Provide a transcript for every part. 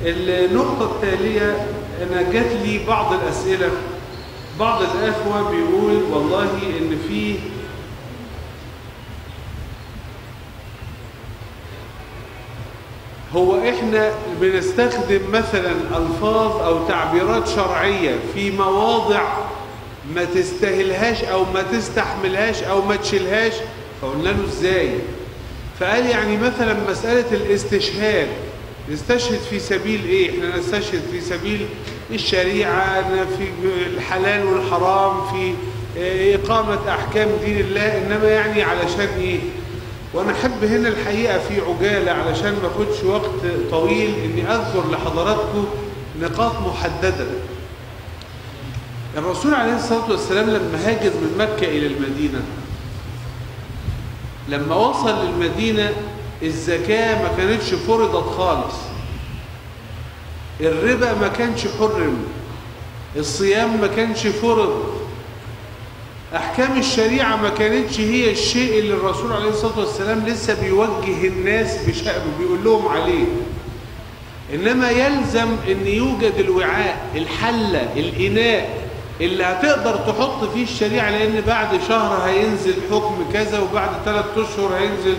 النقطة التالية، أنا جات لي بعض الأسئلة. بعض الأخوة بيقول والله إن في هو إحنا بنستخدم مثلا ألفاظ أو تعبيرات شرعية في مواضع ما تستاهلهاش أو ما تستحملهاش أو ما تشيلهاش، فقلنا له إزاي؟ فقال يعني مثلا مسألة الاستشهاد، نستشهد في سبيل إيه؟ إحنا نستشهد في سبيل الشريعة، في الحلال والحرام، في إقامة أحكام دين الله، إنما يعني علشان إيه؟ وأنا أحب هنا الحقيقة في عجالة علشان ما أخدش وقت طويل إني أذكر لحضراتكم نقاط محددة. الرسول عليه الصلاة والسلام لما هاجر من مكة إلى المدينة، لما وصل للمدينة الزكاة ما كانتش فرضت خالص، الربا ما كانش حرم، الصيام ما كانش فرض، أحكام الشريعة ما كانتش هي الشيء اللي الرسول عليه الصلاة والسلام لسه بيوجه الناس بشأنه بيقول لهم عليه. إنما يلزم أن يوجد الوعاء، الحلة، الإناء اللي هتقدر تحط فيه الشريعة، لأن بعد شهر هينزل حكم كذا، وبعد 3 أشهر هينزل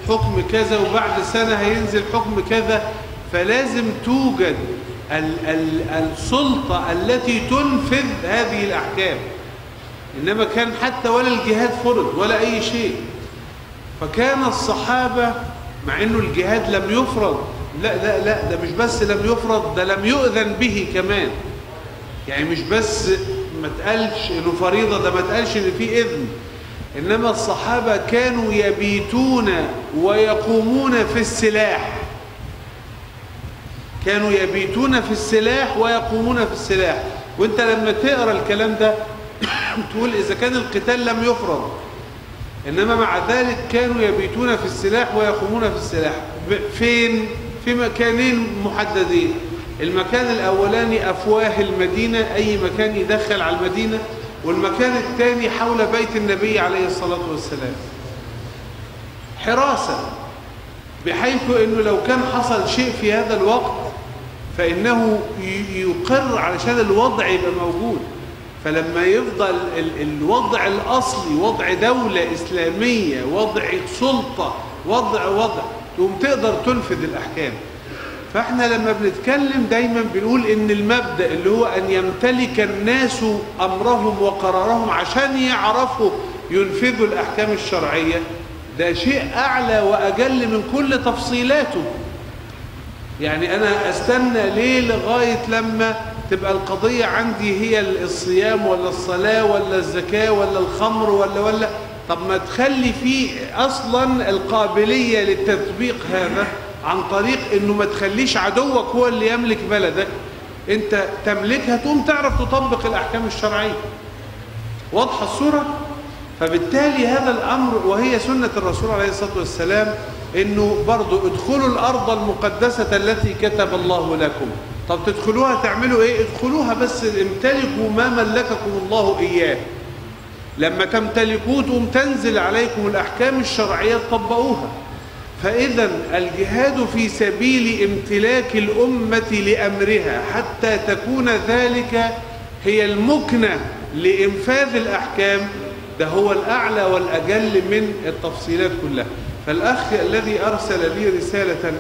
حكم كذا، وبعد سنة هينزل حكم كذا. فلازم توجد السلطة التي تنفذ هذه الأحكام. إنما كان حتى ولا الجهاد فرض ولا أي شيء. فكان الصحابة مع أنه الجهاد لم يفرض، لا ده مش بس لم يفرض، ده لم يؤذن به كمان. يعني مش بس ما تقالش انه فريضة، ده ما تقالش ان في اذن. انما الصحابة كانوا يبيتون ويقومون في السلاح، كانوا يبيتون في السلاح ويقومون في السلاح. وانت لما تقرأ الكلام ده تقول اذا كان القتال لم يفرض، انما مع ذلك كانوا يبيتون في السلاح ويقومون في السلاح. فين؟ في مكانين محددين. المكان الأولاني أفواه المدينة، أي مكان يدخل على المدينة، والمكان الثاني حول بيت النبي عليه الصلاة والسلام، حراسة، بحيث أنه لو كان حصل شيء في هذا الوقت فإنه يقر علشان الوضع يبقى موجود. فلما يفضل الوضع الأصلي وضع دولة إسلامية، وضع سلطة، وضع تقوم تقدر تنفذ الأحكام. فاحنا لما بنتكلم دايما بنقول ان المبدأ اللي هو ان يمتلك الناس امرهم وقرارهم عشان يعرفوا ينفذوا الاحكام الشرعية، ده شيء اعلى واجل من كل تفصيلاته. يعني انا استنى ليه لغاية لما تبقى القضية عندي هي الصيام ولا الصلاة ولا الزكاة ولا الخمر ولا طب ما تخلي فيه اصلا القابلية للتطبيق هذا عن طريق انه ما تخليش عدوك هو اللي يملك بلدك، انت تملكها تقوم تعرف تطبق الاحكام الشرعية. واضحة الصورة؟ فبالتالي هذا الامر، وهي سنة الرسول عليه الصلاة والسلام، انه برضو ادخلوا الارض المقدسة التي كتب الله لكم. طب تدخلوها تعملوا ايه؟ ادخلوها بس امتلكوا ما ملككم الله اياه. لما تمتلكوه تقوم تنزل عليكم الاحكام الشرعية تطبقوها. فإذا الجهاد في سبيل امتلاك الأمة لأمرها حتى تكون ذلك هي المكنة لإنفاذ الأحكام، ده هو الأعلى والأجل من التفصيلات كلها. فالأخ الذي أرسل لي رسالة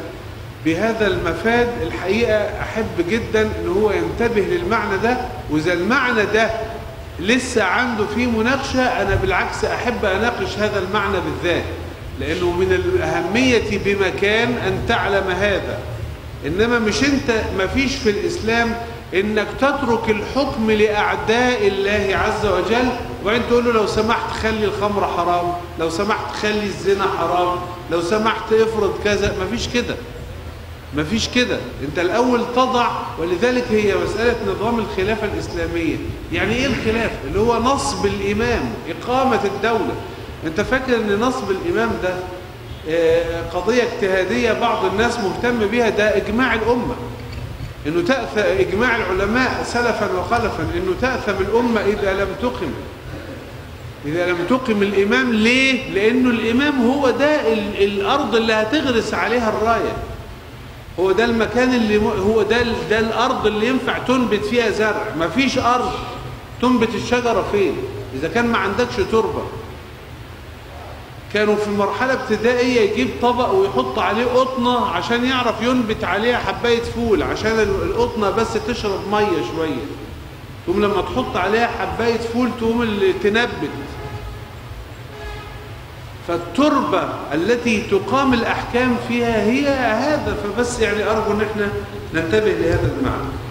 بهذا المفاد الحقيقة أحب جدا أنه هو ينتبه للمعنى ده، وإذا المعنى ده لسه عنده فيه مناقشة أنا بالعكس أحب أناقش هذا المعنى بالذات، لأنه من الأهمية بمكان أن تعلم هذا. إنما مش أنت، ما فيش في الإسلام إنك تترك الحكم لأعداء الله عز وجل وأنت تقول له لو سمحت خلي الخمر حرام، لو سمحت خلي الزنا حرام، لو سمحت افرض كذا. ما فيش كده، ما فيش كده. أنت الأول تضع، ولذلك هي مسألة نظام الخلافة الإسلامية. يعني إيه الخلافة؟ اللي هو نصب الإمام، إقامة الدولة. انت فاكر ان نصب الامام ده قضية اجتهادية بعض الناس مهتم بها؟ ده اجماع الامة، انه تأثم اجماع العلماء سلفا وخلفا انه تأثم الامة اذا لم تقم الامام. ليه؟ لانه الامام هو ده الارض اللي هتغرس عليها الراية. هو ده المكان اللي هو ده الأرض اللي ينفع تنبت فيها زرع. مفيش أرض تنبت الشجرة فين إذا كان ما عندكش تربة. كانوا في مرحلة ابتدائية يجيب طبق ويحط عليه قطنة عشان يعرف ينبت عليها حباية فول، عشان القطنة بس تشرب مية شوية، تقوم لما تحط عليها حباية فول تقوم اللي تنبت. فالتربة التي تقام الأحكام فيها هي هذا. فبس يعني أرجو أن احنا ننتبه لهذا المعنى.